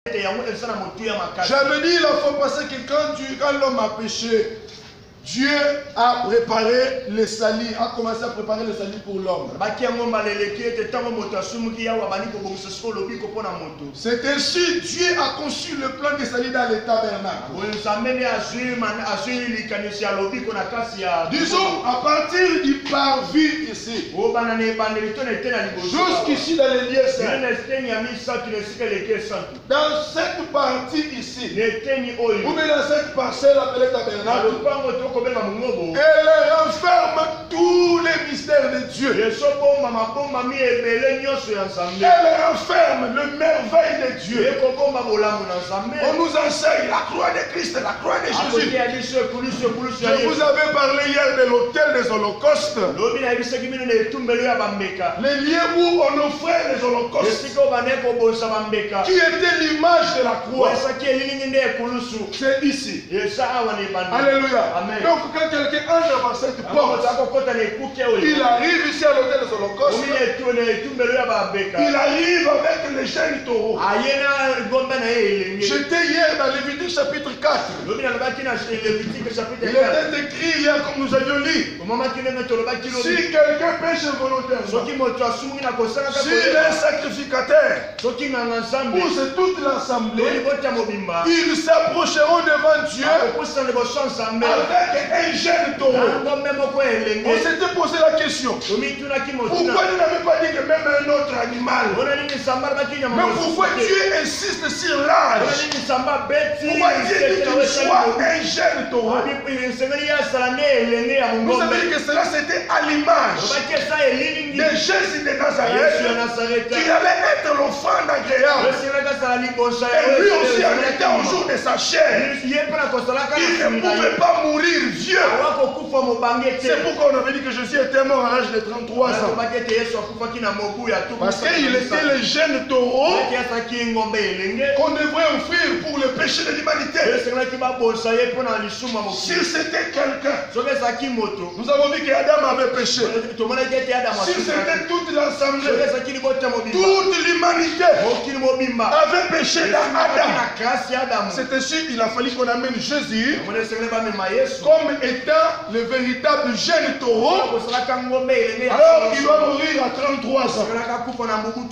J'avais dit la fois passée que quand l'homme a péché, Dieu a préparé les salis, a commencé à préparer les salis pour l'homme. C'est ainsi Dieu a conçu le plan des salis dans les tabernacles. Disons à partir du parvis ici, jusqu'ici dans les lieux saints. Dans cette partie ici, ou bien dans cette parcelle appelée tabernacle, elle renferme tous les mystères de Dieu. Elle renferme le merveille de Dieu. On nous enseigne la croix de Christ, la croix de Jésus. Je vous avais parlé hier de l'autel des holocaustes. Les lieux où on offrait les holocaustes, qui était l'image de la croix. C'est ici. Alléluia. Amen. Donc quand quelqu'un entre par cette porte, il arrive ici à l'autel des holocaustes. Il arrive avec les chaînes taureaux. J'étais hier dans Lévitique chapitre 4. Il était écrit hier comme nous avions lu. Si quelqu'un pêche volontairement, s'il est sacrificateur, ou c'est toute l'assemblée, ils s'approcheront devant Dieu avec un jeune taureau. On s'était posé la question, pourquoi il n'avait pas dit que même un autre animal? Mais pourquoi Dieu insiste sur l'âge? Pourquoi Dieu dit qu'il soit un jeune taureau? Vous savez que cela c'était à l'image de Jésus de Nazareth, qui allait être l'enfant agréable. Et lui aussi en était au jour de sa chair. Il ne pouvait pas mourir vieux. C'est pourquoi on avait dit que Jésus était mort à l'âge de 33 ans. Parce qu'il était le jeune taureau qu'on devrait offrir pour le péché de l'humanité. Si c'était quelqu'un, nous avons vu qu'Adam avait péché. Si c'était toute l'assemblée, toute l'humanité avait péché dans Adam. C'est ainsi qu'il a fallu qu'on amène Jésus comme étant le véritable jeune taureau. Alors il doit mourir à 33 ans.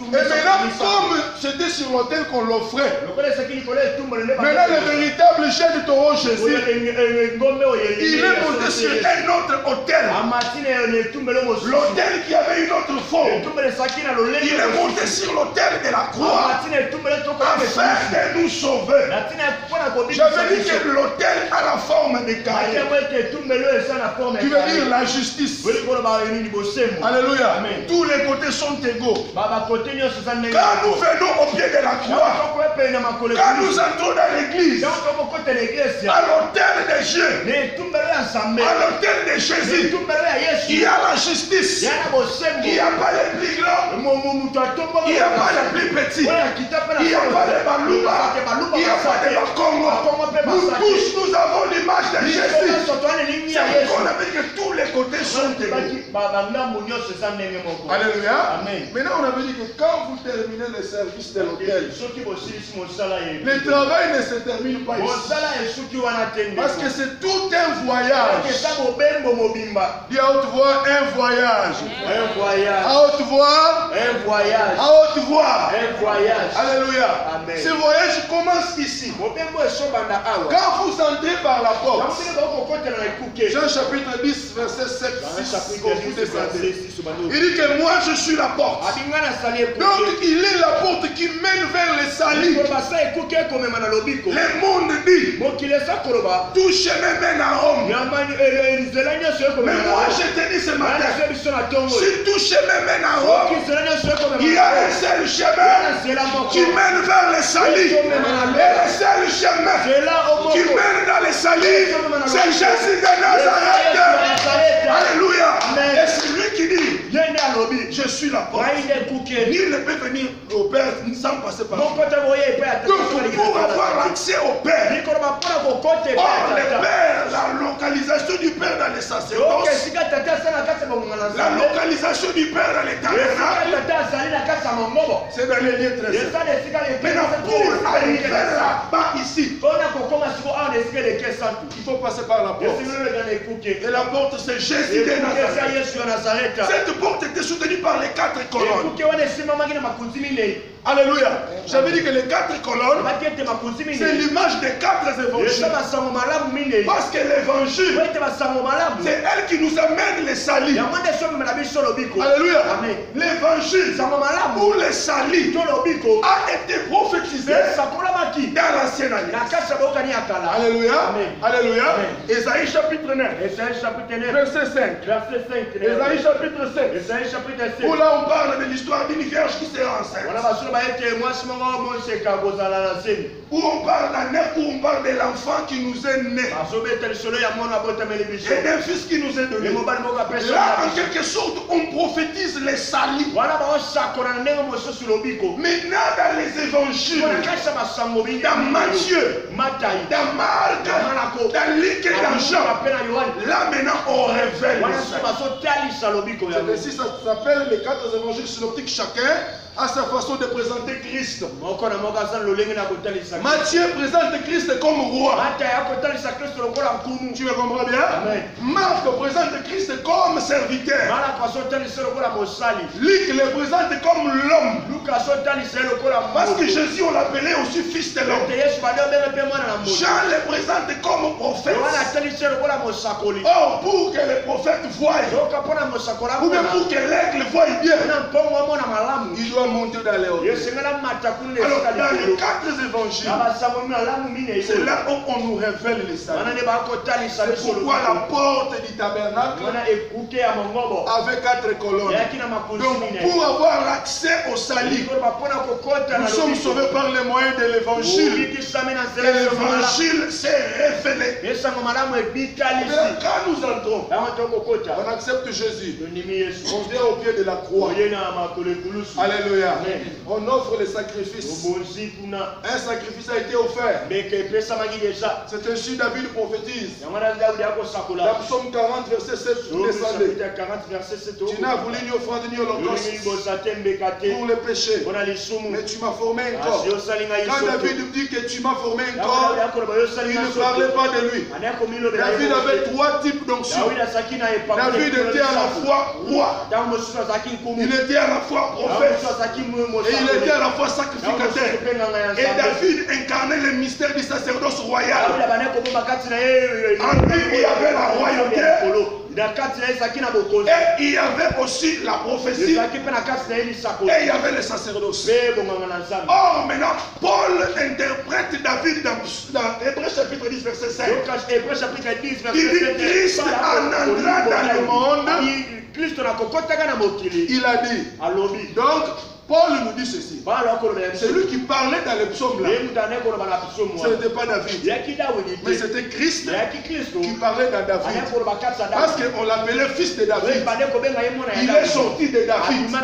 Et maintenant, comme c'était sur l'autel qu'on l'offrait, maintenant le véritable jeune taureau Jésus, il est monté sur un autre autel. L'autel qui avait une autre forme. Il est monté sur l'autel de la croix afin de nous sauver. J'avais dit que l'autel a la forme de carré, qui veut dire la justice. Alléluia. Tous les côtés sont égaux. Quand nous venons au pied de la croix, quand nous entrons dans l'église, à l'autel de Dieu, à l'autel de Jésus, il y a la justice. Il n'y a pas les plus grands, il n'y a pas les plus petits, il n'y a pas les balouba, il n'y a pas les bakongo. Nous tous, nous avons l'image de Jésus. C'est qu'on a vu que tous les côtés sont égaux. Alléluia. Maintenant, on avait dit que quand vous terminez le service de l'hôtel, le travail ne se termine pas ici. Parce que c'est tout un voyage. Dis à haute voix, un voyage. À haute voix, un voyage. À haute voix, un voyage. Alléluia. Ce voyage commence ici. Quand vous entrez par la porte, Jean chapitre 10, verset 7, 6, quand vous descendez, il dit que moi je suis la porte. Donc il est la porte qui mène vers les salis. Le monde dit, tout chemin mène à Rome. Mais moi je te dis ce matin, si tout chemin mène à Rome, il y a un seul chemin qui mène vers les salis. Et le seul chemin qui mène dans les salis, c'est Jésus de Nazareth. Alléluia. Et c'est lui qui dit, je suis la porte. Nul ne peut venir au Père sans passer par moi. Donc pour avoir l'accès au Père, or le Père, la localisation du Père dans les sacerdoces, La localisation du Père dans les tabernacles, c'est dans les lieux très saints. Maintenant, pour arriver là-bas ici, il faut passer par la porte. Et la porte, c'est Jésus de Nazareth. Cette porte était soutenue par les 4 colonnes. Alléluia. J'avais dit que les 4 colonnes, c'est l'image des 4 évangiles. Parce que l'évangile, c'est elle qui nous amène les salis. Alléluia. L'évangile ou les salis a été prophétisé dans l'ancienne alliance. Alléluia. Alléluia. Ésaïe chapitre 9. Verset 5. Ésaïe chapitre 7. Où là on parle de l'histoire d'une vierge qui sera enceinte. Où on parle d'un œuf, où on parle de l'enfant qui nous est né. Et d'un fils qui nous est donné. Là, en quelque sorte, on prophétise les salis. Maintenant, dans les évangiles, dans Matthieu, dans Marc, dans Luc et dans Jean, là maintenant, on révèle les salis. C'est ainsi, ça s'appelle les 4 évangiles synoptiques, chacun à sa façon de présenter Christ. Matthieu présente Christ comme roi. Tu me comprends bien? Marc présente Christ comme serviteur. Luc le présente comme l'homme. Parce que Jésus, on l'appelait aussi fils de l'homme. Jean le présente comme prophète. Or, pour que les prophètes voient, ou bien pour que l'aigle voie bien, il doit monter dans les hauteurs. Alors, dans les 4 évangiles, c'est là où on nous révèle les salis. C'est pourquoi la porte du tabernacle avait 4 colonnes. Donc, pour avoir l'accès au salis, nous sommes sauvés par les moyens de l'évangile. Et l'évangile s'est révélé. Et quand nous entrons, on accepte Jésus. On vient au pied de la croix. Alléluia. On offre les sacrifices. Un sacrifice a été offert. C'est ainsi David prophétise. Dans Psaume 40, verset 7, vous descendez. Tu n'as voulu ni offrande ni holocauste pour le péché. Mais tu m'as formé un corps. Quand David dit que tu m'as formé un corps, il ne parlait pas de lui. David avait 3 types d'onction. David était à la fois roi. Il était à la fois prophète. Et il était à la fois sacrificateur. Et David incarnait le mystère du sacerdoce royal. En lui, il y avait la royauté. Et il y avait aussi la prophétie. Et il y avait le sacerdoce. Or, maintenant, Paul interprète David dans Hébreux chapitre 10, verset 5. Il dit Christ en entrant dans le monde. Il a dit. Donc, Paul nous dit ceci. C'est lui qui parlait dans le psaume là. Ce n'était pas David. Mais c'était Christ qui parlait dans David. Parce qu'on l'appelait fils de David. Il est sorti de David.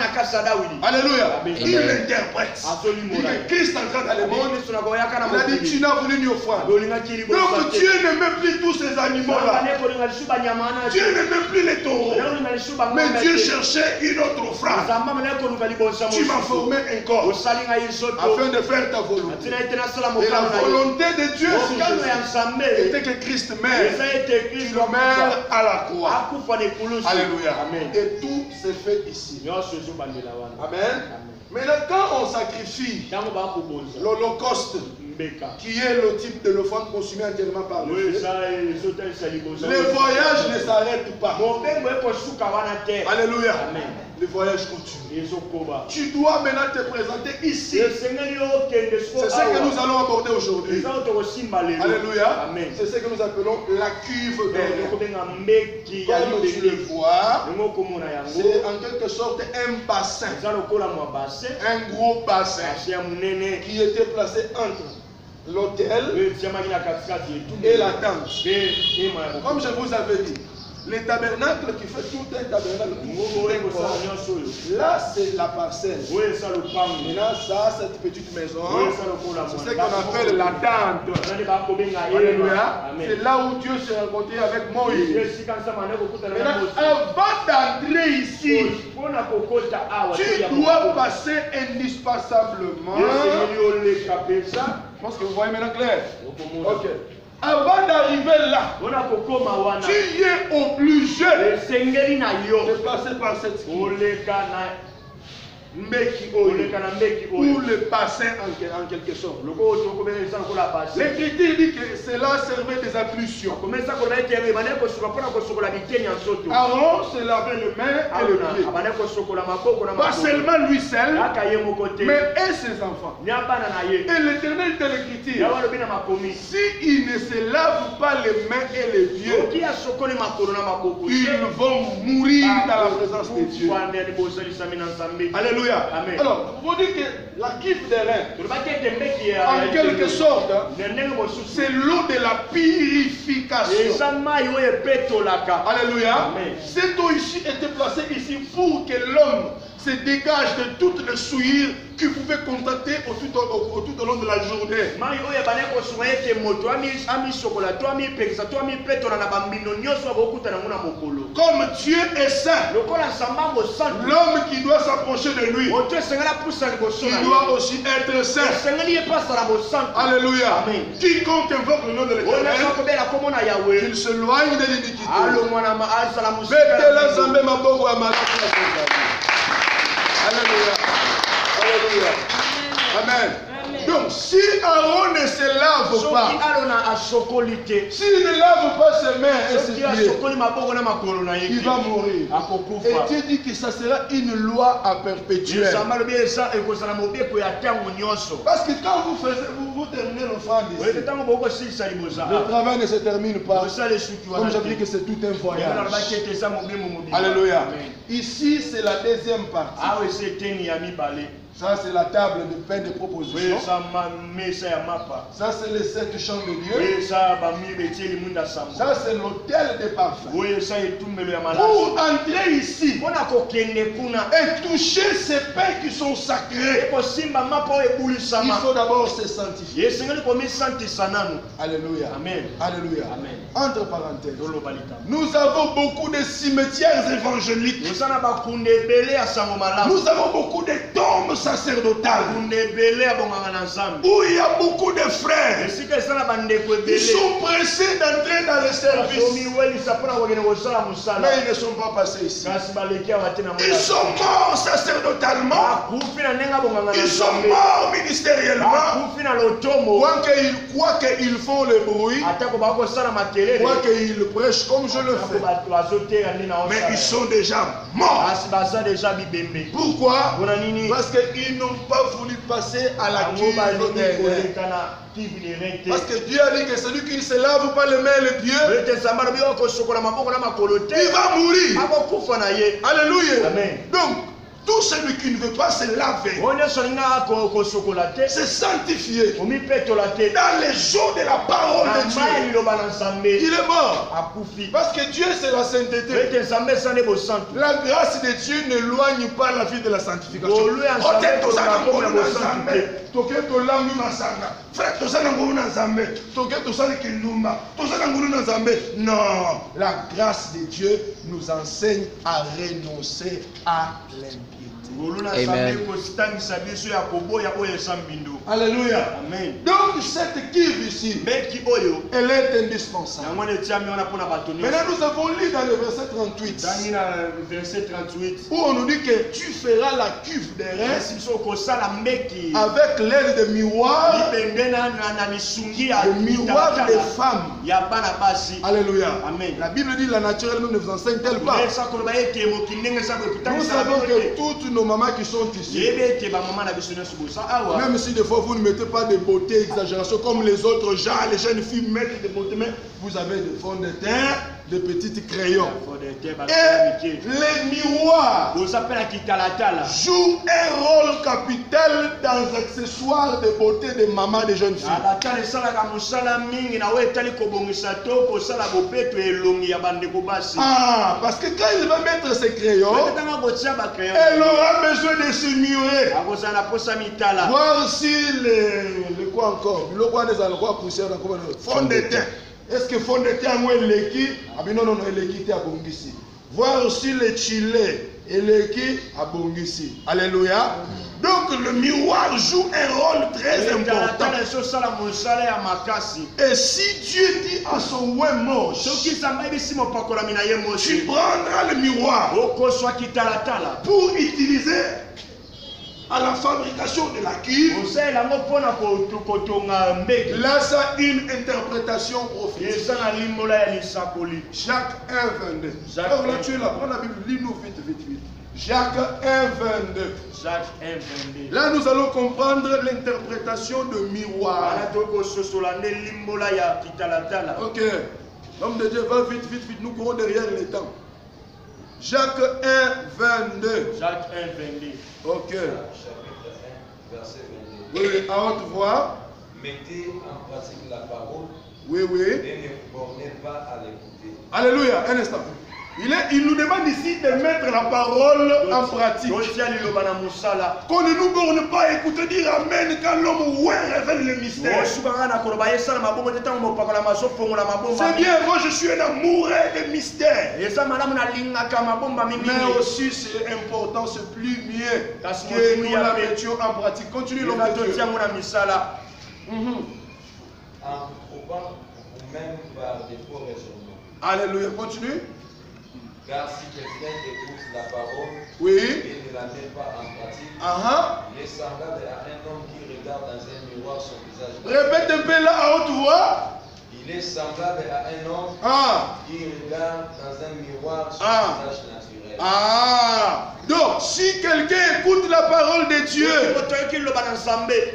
Alléluia. Il l'interprète. Il dit que Christ entra dans le monde. Il a dit tu n'as voulu ni offrande. Donc Dieu n'aimait plus tous ces animaux là. Dieu n'aimait plus les taureaux. Mais Dieu cherchait une autre offrande. Tu m'as formé un corps afin de faire ta volonté. Et la volonté de Dieu était que Christ meure. Il meurt à la croix. Alléluia. Et tout s'est fait ici. Amen. Maintenant, quand on sacrifie l'holocauste, qui est le type de l'offrande consumée entièrement par le feu, le voyage ne s'arrête pas. Alléluia. Le voyage continue. Tu dois maintenant te présenter ici. C'est ce que nous allons aborder aujourd'hui. Alléluia. C'est ce que nous appelons la cuve d'or. Comme tu le vois, c'est en quelque sorte un bassin. Un gros bassin qui était placé entre l'autel et la tente. Comme je vous avais dit, Les tabernacles qui fait tout un tabernacle. Là, c'est la parcelle. Maintenant, ça, cette petite maison, c'est ce qu'on appelle la tente. Alléluia. C'est là où Dieu s'est rencontré avec Moïse. Maintenant, avant d'entrer ici, tu dois passer indispensablement. Je pense que vous voyez maintenant clair. Ok. Avant d'arriver là, tu es obligé de passer par cette ou le bassin en quelque sorte. L'Écriture dit que cela servait des ablutions. Aaron se lavait les mains et les pieds. Pas seulement lui seul, mais et ses enfants. Et l'Éternel de l'Écriture, s'ils ne se lavent pas les mains et les pieds, ils vont mourir dans la présence de Dieu. Alléluia. Amen. Alors, vous dites que la kiffe des reins, en quelque sorte, c'est l'eau de la purification. Alléluia. Cette eau ici était placée ici pour que l'homme se dégage de toutes les souillures qu'il pouvait contacter tout au long de la journée. Comme Dieu est saint, l'homme qui doit s'approcher de lui, il doit aussi être saint. Alléluia. Quiconque invoque le nom de l'Éternel, qu'il se loigne de l'iniquité. Alléluia. Alléluia. Amen. Donc, si Aaron ne se lave pas, s'il ne lave pas ses mains et ses pieds, il va mourir. Et Dieu dit que ça sera une loi à perpétuer. Parce que quand vous terminez l'offrande ici, le travail ne se termine pas. Comme j'ai dit que c'est tout un voyage. Alléluia. Ici, c'est la deuxième partie. Ça, c'est la table de pain de proposition. Ça, c'est les 7 chants de Dieu. Ça, c'est l'autel des parfums. Pour entrer ici et toucher ces pains qui sont sacrés, il faut d'abord se sanctifier. Alléluia. Amen. Alléluia. Amen. Entre parenthèses, nous avons beaucoup de cimetières évangéliques. Nous avons beaucoup de tombes sacerdotales où il y a beaucoup de frères. Ils sont pressés d'entrer dans le service, mais ils ne sont pas passés ici. Ils sont morts sacerdotalement, ils sont morts ministériellement. Quoi qu'ils font le bruit, quoi qu'ils prêchent comme je le fais, mais ils sont déjà morts. Pourquoi? Parce qu'ils n'ont pas voulu passer à la cuve des reins. Parce que Dieu a dit que celui qui ne se lave pas les mains et les pieds, il va mourir. Alléluia. Amen. Donc, tout celui qui ne veut pas se laver, se sanctifier dans les eaux de la parole de Dieu, il est mort. Parce que Dieu, c'est la sainteté. La grâce de Dieu n'éloigne pas la vie de la sanctification. Non, la grâce de Dieu nous enseigne à renoncer à l'impiété. Amen. Alléluia. Amen. Donc cette cuve ici, elle est indispensable. Maintenant nous avons lu dans le verset 38, où on nous dit que tu feras la cuve des reins avec l'aide de miroirs, des femmes. Alléluia. Amen. La Bible dit la nature elle-même ne vous enseigne-t-elle pas? Nous savons que toutes nos nos mamans qui sont ici, même si des fois vous ne mettez pas de beauté, exagération comme les autres gens, les jeunes filles mettent des beautés, mais vous avez des fonds de teint, des petites crayons. Et les miroirs jouent un rôle capital dans les accessoires de beauté des mamans des jeunes filles. Ah, parce que quand il va mettre ses crayons, elle aura besoin de se mirer. Voir si le quoi encore, le quoi des endroits poussières, fond de teint. Est-ce que fond de teint ou l'équipe? Ah bien non, l'équipe est à Bongisi. Voir aussi le chilé et l'équipe à Bongisi. Alléluia. Donc le miroir joue un rôle très important. Et si Dieu dit à son ouais moche, tu prendras le miroir pour utiliser à la fabrication de la cuve. Là, ça une interprétation prophétique. Jacques 1, 22. Alors là, tu es là, prends la Bible, lis-nous vite, vite, vite. Jacques 1, 22. Jacques 1, 22. Là, nous allons comprendre l'interprétation de miroir. Ok. L'homme de Dieu va vite, vite, vite. Nous courons derrière les temps. Jacques 1, 22. Jacques 1, 22. Ok. Chapitre 1, verset 22. Oui, à haute voix. Mettez en pratique la parole. Oui, oui. Et ne bornez pas à l'écouter. Alléluia. Un instant. Il nous demande ici de mettre la parole en pratique. Qu'on ne nous borne pas à écouter dire Amen quand l'homme révèle le mystère. C'est bien, moi je suis un amoureux des mystères. Mais aussi c'est important, c'est plus mieux que nous la mettions en pratique. Continue l'homme de Dieu. En trouvant ou même par des faux raisonnements. Alléluia, continue. Car si quelqu'un écoute la parole oui. et ne la met pas en pratique, il est semblable à un homme qui regarde dans un miroir son visage. Répète un peu là à haute voix. Il est semblable à un homme qui regarde dans un miroir son visage naturel. Donc, si quelqu'un écoute la parole de Dieu,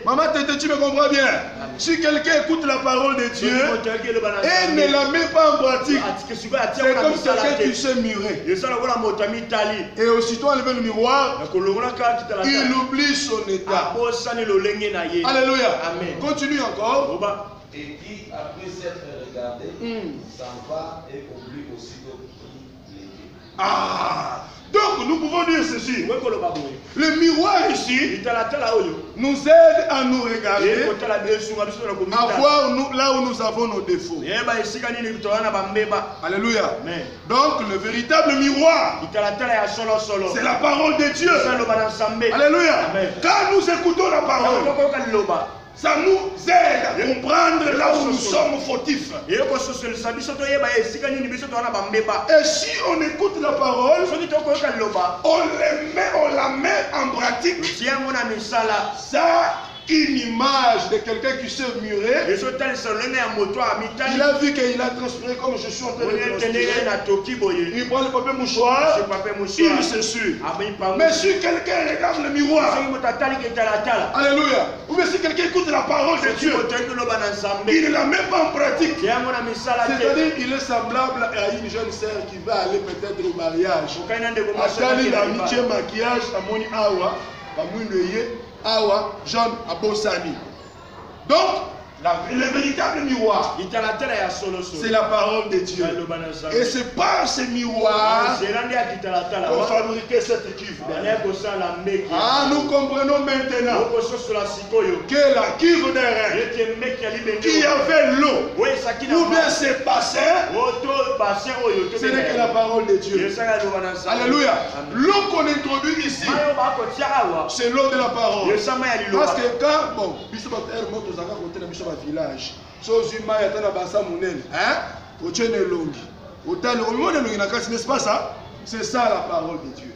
maman, tu me comprends bien? Si quelqu'un écoute la parole de Dieu et ne la met pas en pratique, c'est comme quelqu'un qui s'est muré. Et aussitôt enlever le miroir, il oublie son état. Alléluia. Continue encore. Et qui, après s'être regardé, s'en va et oublie aussitôt qui il était. Donc nous pouvons dire ceci. Le miroir ici nous aide à nous regarder, à voir là où nous avons nos défauts. Alléluia. Donc le véritable miroir, c'est la parole de Dieu. Alléluia. Quand nous écoutons la parole, ça nous aide à comprendre là où nous sommes fautifs. Et si on écoute la parole, on la met en pratique. Ça, une image de quelqu'un qui s'est muré. Il a vu qu'il a transpiré comme je suis en train de transpirer. Il prend le papier mouchoir, il s'essuie. Mais si quelqu'un regarde le miroir, alléluia, ou bien si quelqu'un écoute la parole de Dieu, il ne la met pas en pratique. C'est-à-dire qu'il est semblable à une jeune sœur qui va aller peut-être au mariage. Atali la amitié maquillage, amoni awa, awa, Jean Abosani. Donc, le véritable miroir, c'est la parole de Dieu. Et c'est par ce miroir qu'on fabriquait cette cuve. Nous comprenons maintenant que la cuve d'un rein qui avait l'eau, ou bien ses bassins, ce n'est que la parole de Dieu. Alléluia. L'eau qu'on introduit ici, c'est l'eau de la parole. Parce que quand, bon, village n'est-ce pas ça? C'est ça la parole de Dieu.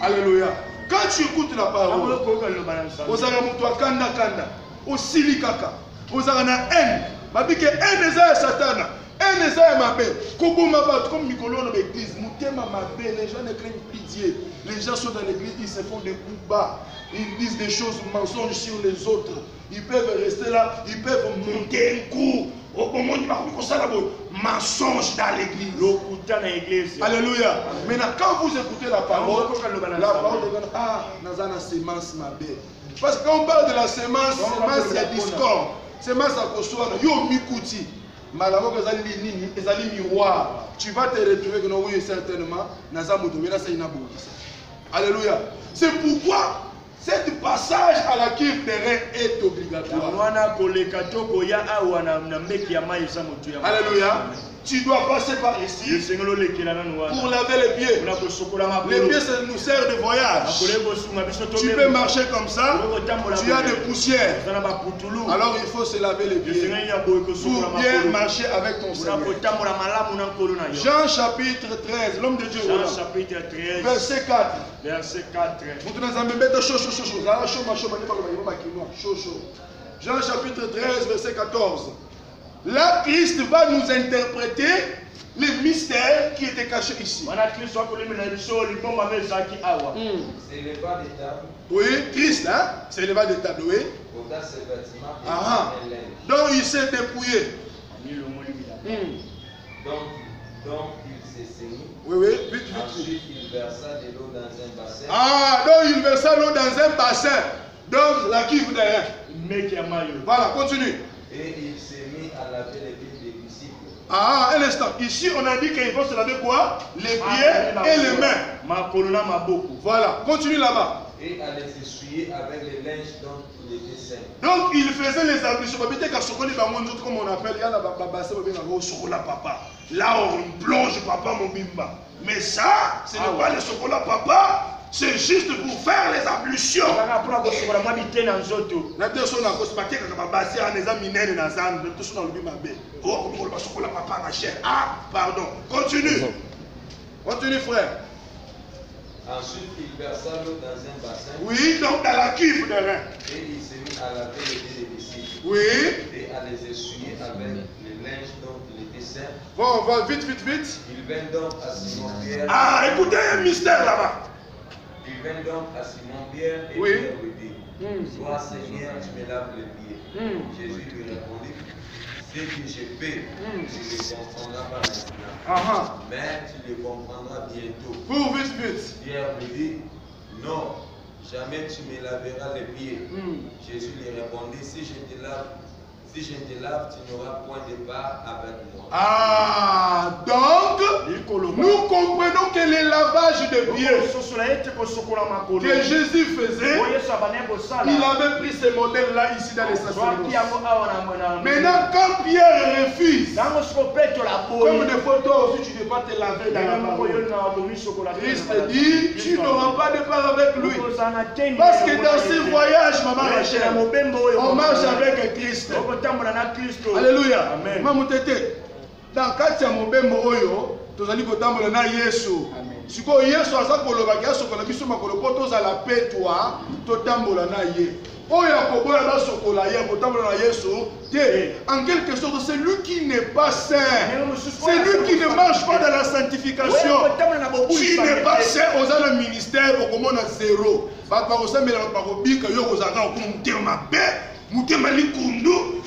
Alléluia. Quand tu écoutes la parole, vous avez kanda kanda, au silikaka, vous avez une haine, haine Satan. Un eza ya mabe. Koboma bato comme Mikolo dans l'église. Mutema mabe. Les gens ne craignent plus Dieu. Les gens sont dans l'église, ils se font des coups bas. Ils disent des choses mensonges sur les autres. Ils peuvent rester là, ils peuvent monter un coup. Au moment où mensonge dans l'église. Alléluia. Maintenant, quand vous écoutez la parole de ah, Nazana semence ma belle. Parce que quand on parle de la semence, semence c'est discorde. Semence à Kosoa, yo mikuti. Malamo ezali nini, ezali miroir. Tu vas te retrouver que non, oui, certainement, Nazamu Domina c'est une. Alléluia. C'est pourquoi cette passage à la cuve des reins est obligatoire. Alléluia. Tu dois passer par ici pour laver les pieds. Les pieds, ça nous sert de voyage. Tu peux marcher comme ça. Tu as des poussières. Alors il faut se laver les pieds pour bien marcher avec ton Seigneur. Jean chapitre 13, l'homme de Dieu. Jean chapitre 13, verset 4. Verset 4. Jean chapitre 13, verset 14. Là, Christ va nous interpréter les mystères qui étaient cachés ici. Oui, Christ, hein? C'est le bas des tables, oui. Donc il s'est dépouillé. Donc il s'est saigné. Oui, vite. Ensuite, il versa de l'eau dans un bassin. Ah, donc il versa l'eau dans un bassin. Donc la cuve derrière. Voilà, continue. Et il s'est mis à laver les pieds des disciples. Ah, un instant. Ici, on a dit qu'il faut se laver quoi? Les pieds et les mains. Voilà, continue là-bas. Et à les essuyer avec les linges dont il était saint. Donc, il faisait les ablutions. Comme on appelle, il y a la papa. Là, on plonge papa mon bimba. Mais ça, ce n'est pas le chocolat papa. C'est juste pour faire les ablutions. Ah, pardon. Continue. Continue, frère. Ensuite, il versa l'eau dans un bassin. Oui, donc dans la cuve de rein. Et il s'est mis à laver les pieds des disciples. Oui. Et à les essuyer avec les linges dont il était saint. Bon, va vite. Il vint donc à Simon-Pierre. Ah, écoutez un mystère là-bas. Il vint donc à Simon-Pierre et oui. Pierre lui dit, toi Seigneur, tu me laves les pieds. Jésus lui répondit, ce que j'ai fait, tu ne le comprendras pas maintenant, mais tu le comprendras bientôt. Pour vite. Pierre lui dit, non, jamais tu me laveras les pieds. Jésus lui répondit, si je te lave, tu n'auras point de part avec moi. Ah, donc, nous comprenons que le lavage de pieds que Jésus faisait, il avait pris ce modèle-là ici dans les sacerdoces. Maintenant, quand Pierre refuse, comme des fois toi aussi tu ne peux pas te laver dans la parole, Christ dit, tu n'auras pas de part avec lui. Parce que dans ce voyage, maman Rachel, on marche avec Christ. Alléluia. Amen. Mamutete. Dans kati ya mobembo oyo, tozali kotambola na Yesu. Siko Yesu aza koloba ki asokola biso makolo po tozala petwa, totambola na ye. Oyo akoboya na sokola ye, kotambola na Yesu. En quelque sorte, c'est lui qui n'est pas saint. C'est lui qui ne marche pas dans la sanctification. Tu n'es pas saint aux autres ministères, au comment on a zéro. Parce que mais la parobika yo ozanga ko mutema be. Mutema likundu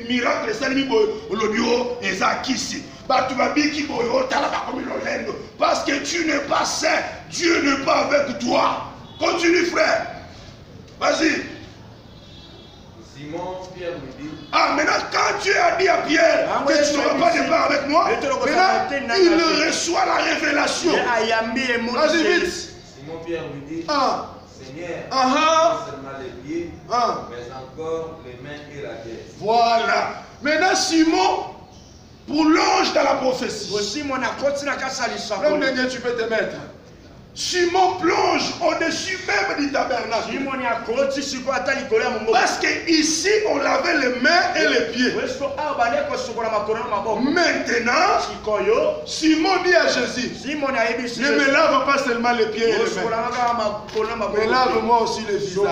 miracle salimi boyo olodio ezakisi batu babiki boyo tala bakomi lolendo parce que tu n'es pas saint, Dieu n'est pas avec toi. Continue frère. Vas-y. Simon Pierre lui dit, ah, maintenant quand Dieu a dit à Pierre que tu ne vas pas de part avec moi, maintenant il reçoit la révélation. Vas-y vite. Simon Pierre lui dit, Seigneur, ah, seulement les pieds, mais encore les mains et la tête. Voilà. Maintenant Simon plonge dans la prophétie. L'homme de Dieu, tu peux te mettre. Simon plonge au-dessus même du tabernacle. Parce que ici on lavait les mains et les pieds. Maintenant, Simon dit à Jésus, ne me lave pas seulement les pieds et les mains, mais lave-moi aussi le visage.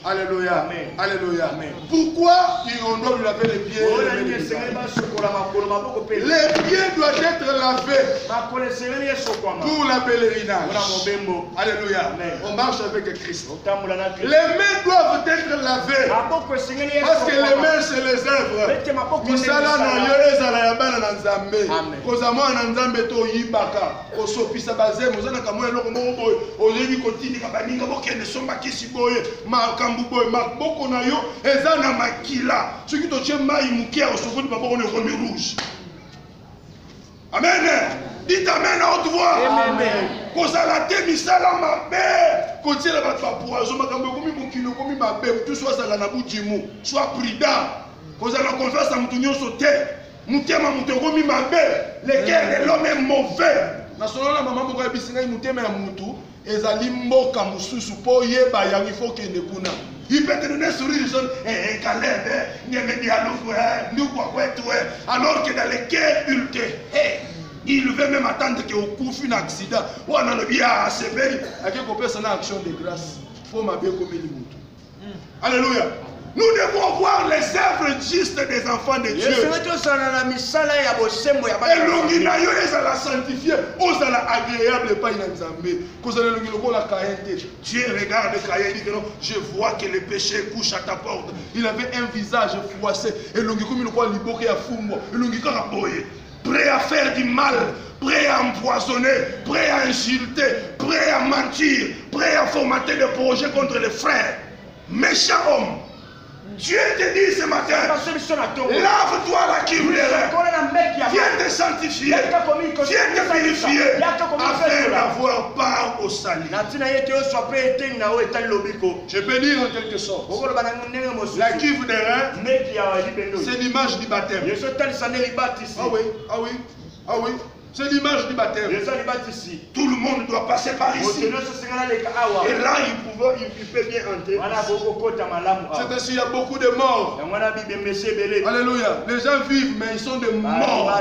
Alléluia. Alléluia. Pourquoi on doit lui laver les pieds et les mains? Les pieds doivent être lavés pour la pèlerinage. Alléluia. On marche avec Christ. Les mains doivent être lavées parce que les mains c'est les œuvres. Misala na yo ezala ya bana na Nzambe. Kozamo na Nzambe to yibaka. Osopisa bazemo ozana kamwe eloko moko boye. Oyebi kotindika baninga bokende somba kisi boye. Makambu boye maboko na yo eza na makila. Soki totie mai mukia osokoni maboko ne komi rouge. Amen. Dites amen à haute voix. Amen. Kozala te misala mabe. Kotiela bato ba poison makambo komi mukilo komi mabe. Tout soit sala na bujimu. Sois prudent. Kozala confiance à mutu nyonso te. Mutema mutu komi mabe. Le cœur de l'homme est mauvais. Na solo na mama moko ebisinga mutema ya mutu ezali mboka mususu po yeba yangi faut kende kuna. Il peut te donner un sourire, Caleb, alors que dans les cœurs, il veut même attendre qu'il y ait un accident. Ou on a bien assez bien. À quel point c'est une action de grâce. Il faut m'habiller comme il est. Alléluia. Nous devons voir les œuvres justes des enfants de Dieu. Et l'ongina yo ezala sanctifié, ozala agréable pas inazambe. Kozala l'ongina la kaente. Dieu regarde Caïn dit que non, je vois que le péché couche à ta porte. Il avait un visage froissé et l'ongina comme il quoi liboké à fumbo, l'ongina raboye. Prêt à faire du mal, prêt à empoisonner, prêt à insulter, prêt à mentir, prêt à formater des projets contre les frères. Méchant homme. Dieu te dit ce matin, lave-toi la kivlera, viens te sanctifier, viens te purifier, afin d'avoir part au salut. Je peux dire en quelque sorte, la kivlera, c'est l'image du baptême. Ah oui, ah oui, ah oui. C'est l'image du baptême. Tout le monde doit passer par ici. Et là, il peut bien entrer. C'est ainsi, il y a beaucoup de morts. Alléluia. Les gens vivent, mais ils sont des morts.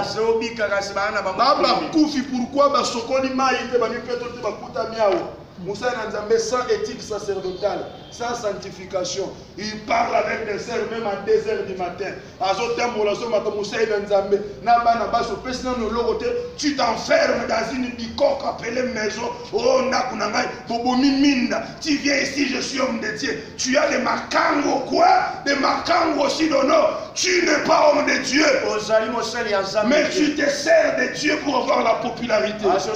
Pourquoi? Moussa Nzambe sans éthique sacerdotale, sans sanctification. Il parle avec des sœurs même à 2 h du matin. Tu t'enfermes dans une bicoque appelée maison. Oh, tu viens ici, je suis homme de Dieu. Tu as des makango quoi? Des makango aussi d'honneur. Tu n'es pas homme de Dieu. Mais tu te sers de Dieu pour avoir la popularité. C'est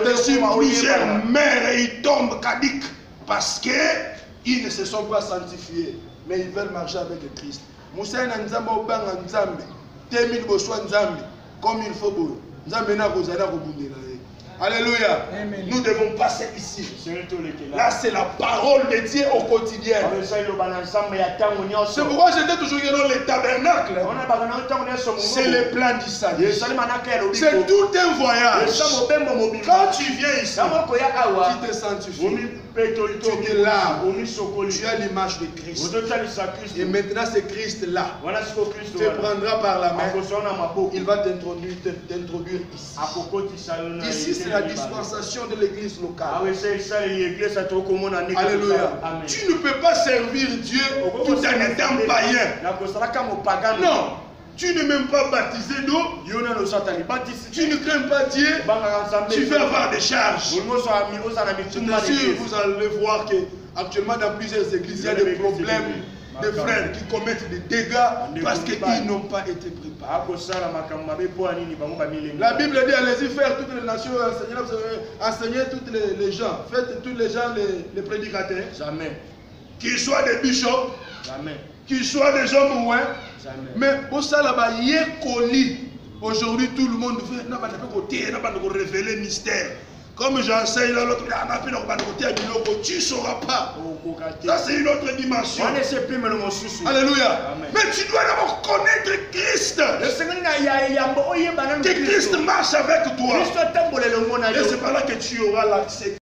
ainsi plusieurs mères et ils tombent cadiques parce qu'ils ne se sont pas sanctifiés, mais ils veulent marcher avec Christ. Moussa Nzambe Obanga Nzambe, Temil Boswa Nzambe, comme il faut. Nzambe na kozala kobundela. Alléluia. Nous devons passer ici. Là, c'est la parole de Dieu au quotidien. C'est pourquoi j'étais toujours dans les tabernacles. C'est le plan du salut. C'est tout un voyage. Quand tu viens ici, tu te sanctifies. Tu es là. Tu as l'image de Christ. Et maintenant, c'est Christ là. Tu te prendras par la main. Il va t'introduire ici. Ici, c'est la dispensation de l'église locale. Alléluia. Tu ne peux pas servir Dieu tout en étant païen. Non. Tu n'es même pas baptisé d'eau. Tu ne crains pas Dieu. Tu veux avoir des charges. Vous allez voir qu'actuellement dans plusieurs églises, il y a des problèmes de frères qui commettent des dégâts parce qu'ils n'ont pas été préparés. La Bible dit allez-y faire toutes les nations, enseigner toutes les gens. Faites tous les gens les prédicateurs. Jamais. Qu'ils soient des bishops. Jamais. Qu'ils soient des hommes moins. Mais pour ça là-bas, aujourd'hui tout le monde veut révéler le mystère. Comme j'enseigne là, l'autre tu ne sauras pas. Ça c'est une autre dimension. Alléluia. Mais tu dois d'abord connaître Christ. Que Christ marche avec toi. Et c'est par là que tu auras l'accès.